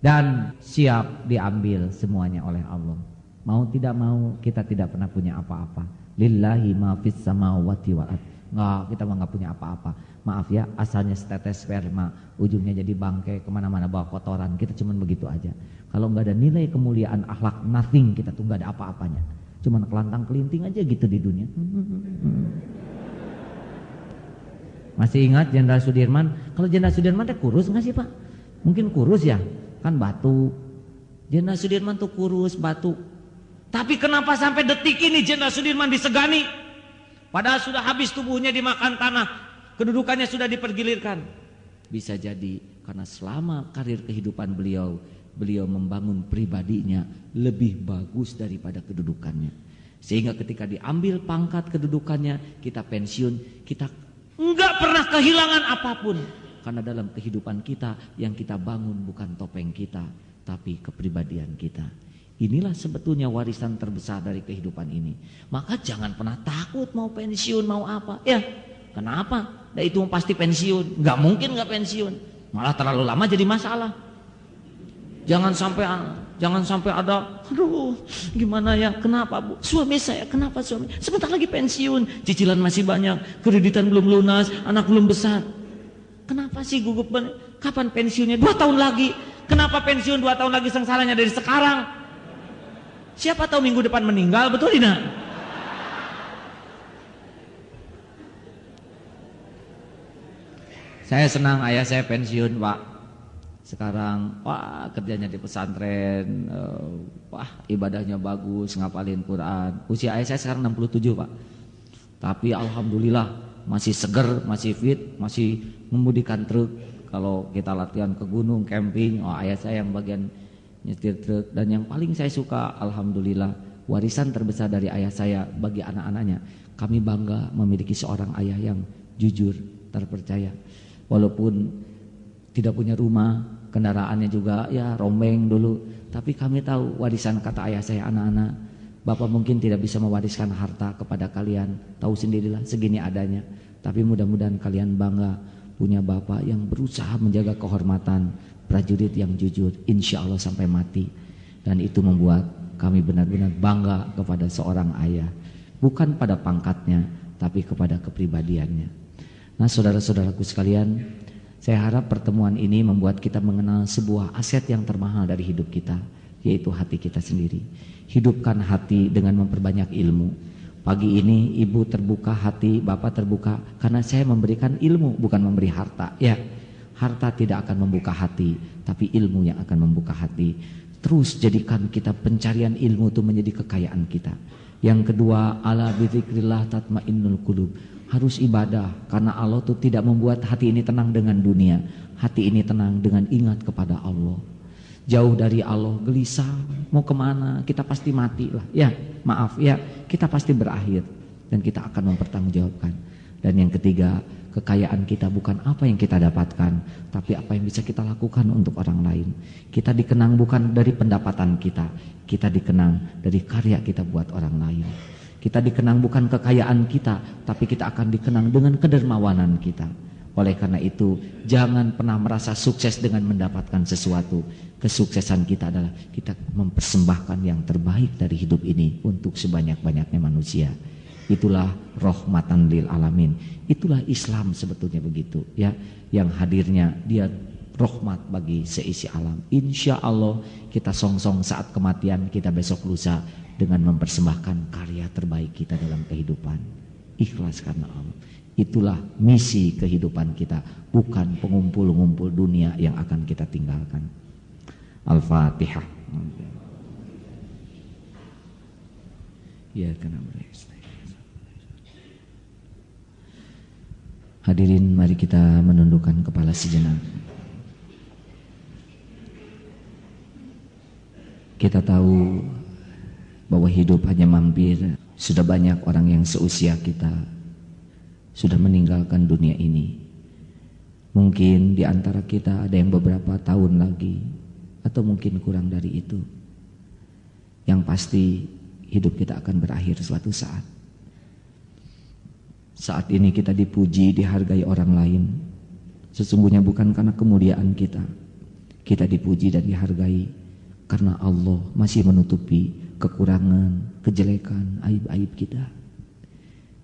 dan siap diambil semuanya oleh Allah. Mau tidak mau kita tidak pernah punya apa-apa. Lillahi ma fis samawati wal ardh. Nggak, kita nggak punya apa-apa. Maaf ya, asalnya setetes sperma, ujungnya jadi bangkai, kemana-mana bawa kotoran. Kita cuman begitu aja. Kalau nggak ada nilai kemuliaan akhlak, nothing, kita tuh nggak ada apa-apanya. Cuman kelantang kelinting aja gitu di dunia. Masih ingat Jenderal Sudirman? Kalau Jenderal Sudirman teh kurus nggak sih Pak? Mungkin kurus ya, kan batu. Jenderal Sudirman tuh kurus, batu. Tapi kenapa sampai detik ini Jenderal Sudirman disegani? Padahal sudah habis tubuhnya dimakan tanah, kedudukannya sudah dipergilirkan. Bisa jadi karena selama karir kehidupan beliau membangun pribadinya lebih bagus daripada kedudukannya. Sehingga ketika diambil pangkat kedudukannya, kita pensiun, kita enggak pernah kehilangan apapun. Karena dalam kehidupan kita yang kita bangun bukan topeng kita, tapi kepribadian kita. Inilah sebetulnya warisan terbesar dari kehidupan ini. Maka jangan pernah takut mau pensiun, mau apa. Ya, kenapa? Nah, itu pasti pensiun. Gak mungkin gak pensiun. Malah terlalu lama jadi masalah. Jangan sampai ada, aduh gimana ya, kenapa Bu? Suami saya, kenapa suami? Sebentar lagi pensiun, cicilan masih banyak, kreditan belum lunas, anak belum besar. Kenapa sih gugup? Kapan pensiunnya? 2 tahun lagi. Kenapa pensiun 2 tahun lagi, sengsaranya dari sekarang? Siapa tahu minggu depan meninggal, betul tidak? Saya senang ayah saya pensiun Pak. Sekarang wah kerjanya di pesantren, wah ibadahnya bagus, ngapalin Quran. Usia ayah saya sekarang 67 Pak. Tapi alhamdulillah masih seger, masih fit, masih memudikan truk. Kalau kita latihan ke gunung, camping, ayah saya yang bagian nyetir truk. Dan yang paling saya suka, alhamdulillah, warisan terbesar dari ayah saya bagi anak-anaknya, kami bangga memiliki seorang ayah yang jujur, terpercaya. Walaupun tidak punya rumah, kendaraannya juga ya rombeng dulu, tapi kami tahu warisan, kata ayah saya, anak-anak, Bapak mungkin tidak bisa mewariskan harta kepada kalian, tahu sendirilah segini adanya, tapi mudah-mudahan kalian bangga punya Bapak yang berusaha menjaga kehormatan prajurit yang jujur, insya Allah sampai mati. Dan itu membuat kami benar-benar bangga kepada seorang ayah, bukan pada pangkatnya, tapi kepada kepribadiannya. Nah saudara-saudaraku sekalian, saya harap pertemuan ini membuat kita mengenal sebuah aset yang termahal dari hidup kita, yaitu hati kita sendiri. Hidupkan hati dengan memperbanyak ilmu. Pagi ini ibu terbuka hati, bapak terbuka, karena saya memberikan ilmu, bukan memberi harta. Ya, harta tidak akan membuka hati, tapi ilmu yang akan membuka hati. Terus jadikan kita pencarian ilmu itu menjadi kekayaan kita. Yang kedua, ala bidzikrillah tatmainnul qulub. Harus ibadah, karena Allah itu tidak membuat hati ini tenang dengan dunia. Hati ini tenang dengan ingat kepada Allah. Jauh dari Allah, gelisah, mau kemana, kita pasti mati lah. Ya, maaf ya, kita pasti berakhir. Dan kita akan mempertanggungjawabkan. Dan yang ketiga, kekayaan kita bukan apa yang kita dapatkan, tapi apa yang bisa kita lakukan untuk orang lain. Kita dikenang bukan dari pendapatan kita, kita dikenang dari karya kita buat orang lain. Kita dikenang bukan kekayaan kita, tapi kita akan dikenang dengan kedermawanan kita. Oleh karena itu, jangan pernah merasa sukses dengan mendapatkan sesuatu. Kesuksesan kita adalah kita mempersembahkan yang terbaik dari hidup ini untuk sebanyak-banyaknya manusia. Itulah rahmatan lil alamin. Itulah Islam sebetulnya begitu ya. Yang hadirnya dia rahmat bagi seisi alam. Insya Allah kita songsong saat kematian kita besok lusa dengan mempersembahkan karya terbaik kita dalam kehidupan. Ikhlas karena Allah. Itulah misi kehidupan kita, bukan pengumpul-ngumpul dunia yang akan kita tinggalkan. Al-Fatihah. Ya, karena hadirin, mari kita menundukkan kepala sejenak. Kita tahu bahwa hidup hanya mampir. Sudah banyak orang yang seusia kita sudah meninggalkan dunia ini. Mungkin di antara kita ada yang beberapa tahun lagi, atau mungkin kurang dari itu. Yang pasti hidup kita akan berakhir suatu saat. Saat ini kita dipuji, dihargai orang lain, sesungguhnya bukan karena kemuliaan kita. kita dipuji dan dihargai karena Allah masih menutupi kekurangan, kejelekan, aib-aib kita.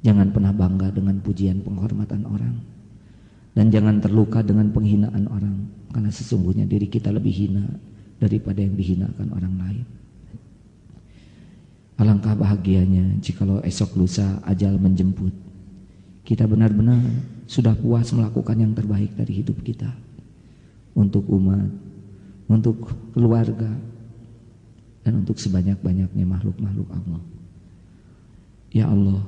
Jangan pernah bangga dengan pujian penghormatan orang, dan jangan terluka dengan penghinaan orang, karena sesungguhnya diri kita lebih hina daripada yang dihinakan orang lain. Alangkah bahagianya jikalau esok lusa ajal menjemput, kita benar-benar sudah puas melakukan yang terbaik dari hidup kita untuk umat, untuk keluarga, dan untuk sebanyak-banyaknya makhluk-makhluk Allah. Ya Allah,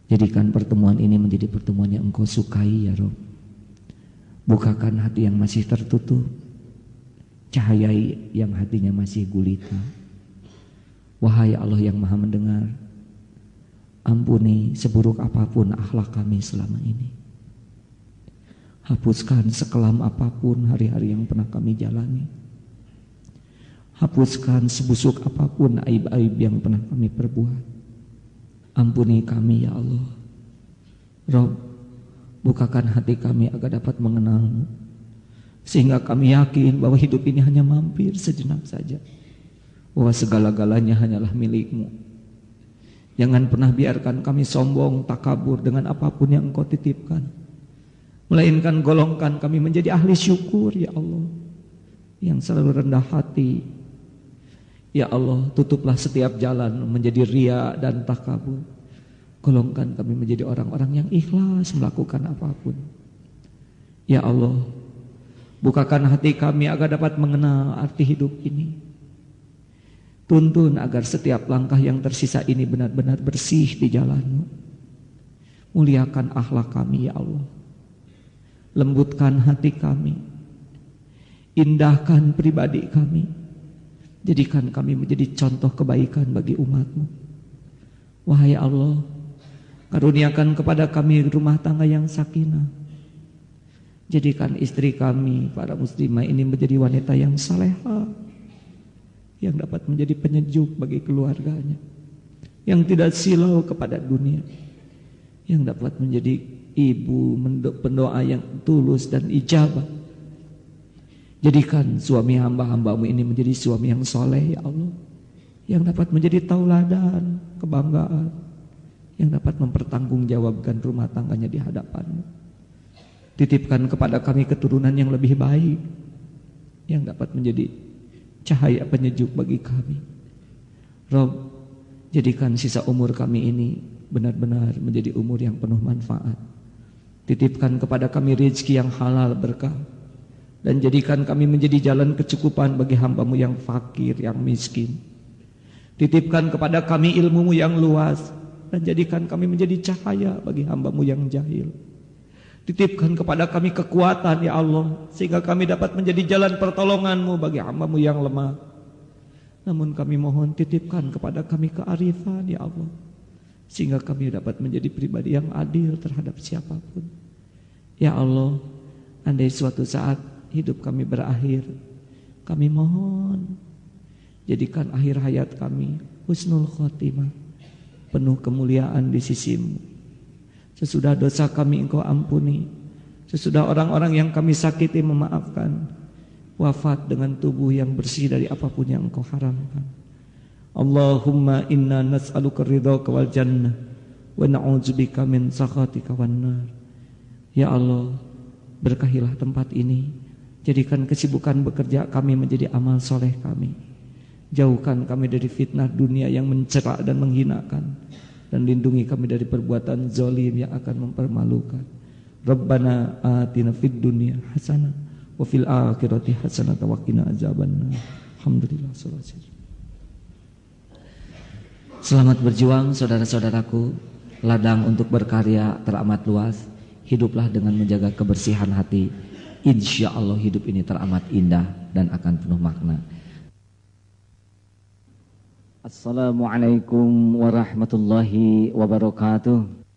jadikan pertemuan ini menjadi pertemuan yang Engkau sukai ya Rabb. Bukakan hati yang masih tertutup, cahayai yang hatinya masih gulita. Wahai Allah yang maha mendengar, ampuni seburuk apapun akhlak kami selama ini. Hapuskan sekelam apapun hari-hari yang pernah kami jalani. Hapuskan sebusuk apapun aib-aib yang pernah kami perbuat. Ampuni kami ya Allah. Rabb, bukakan hati kami agar dapat mengenal-Mu, sehingga kami yakin bahwa hidup ini hanya mampir sejenak saja, bahwa segala-galanya hanyalah milik-Mu. Jangan pernah biarkan kami sombong, takabur dengan apapun yang Engkau titipkan, melainkan golongkan kami menjadi ahli syukur ya Allah, yang selalu rendah hati. Ya Allah, tutuplah setiap jalan menjadi ria dan takabur. Golongkan kami menjadi orang-orang yang ikhlas melakukan apapun. Ya Allah, bukakan hati kami agar dapat mengenal arti hidup ini. Tuntun agar setiap langkah yang tersisa ini benar-benar bersih di jalan-Mu. Muliakan akhlak kami ya Allah. Lembutkan hati kami. Indahkan pribadi kami. Jadikan kami menjadi contoh kebaikan bagi umat-Mu. Wahai Allah, karuniakan kepada kami rumah tangga yang sakinah. Jadikan istri kami, para muslimah ini menjadi wanita yang salehah, yang dapat menjadi penyejuk bagi keluarganya, yang tidak silau kepada dunia, yang dapat menjadi ibu pendoa yang tulus dan ijabah. Jadikan suami hamba-hamba-Mu ini menjadi suami yang soleh ya Allah, yang dapat menjadi tauladan, kebanggaan, yang dapat mempertanggungjawabkan rumah tangganya di hadapan-Mu. Titipkan kepada kami keturunan yang lebih baik, yang dapat menjadi cahaya penyejuk bagi kami. Rabb, jadikan sisa umur kami ini benar-benar menjadi umur yang penuh manfaat. Titipkan kepada kami rezeki yang halal berkah, dan jadikan kami menjadi jalan kecukupan bagi hamba-Mu yang fakir, yang miskin. Titipkan kepada kami ilmu-Mu yang luas, dan jadikan kami menjadi cahaya bagi hamba-Mu yang jahil. Titipkan kepada kami kekuatan ya Allah, sehingga kami dapat menjadi jalan pertolongan-Mu bagi hamba-Mu yang lemah. Namun kami mohon titipkan kepada kami kearifan ya Allah, sehingga kami dapat menjadi pribadi yang adil terhadap siapapun. Ya Allah, andai suatu saat hidup kami berakhir, kami mohon jadikan akhir hayat kami husnul khotimah, penuh kemuliaan di sisi-Mu. Sesudah dosa kami Engkau ampuni, sesudah orang-orang yang kami sakiti memaafkan, wafat dengan tubuh yang bersih dari apapun yang Engkau haramkan. Allahumma inna nas'aluka ridhaka wal jannah wa na'udzubika min sakhatika wan nar. Ya Allah, berkahilah tempat ini. Jadikan kesibukan bekerja kami menjadi amal soleh kami. Jauhkan kami dari fitnah dunia yang mencela dan menghinakan, dan lindungi kami dari perbuatan zalim yang akan mempermalukan. Rabbana atina fid dunya hasanah wa fil akhirati hasanah wa qina azabannar. Alhamdulillah. Selamat berjuang saudara-saudaraku. Ladang untuk berkarya teramat luas. Hiduplah dengan menjaga kebersihan hati. Insya Allah hidup ini teramat indah dan akan penuh makna. Assalamualaikum warahmatullahi wabarakatuh.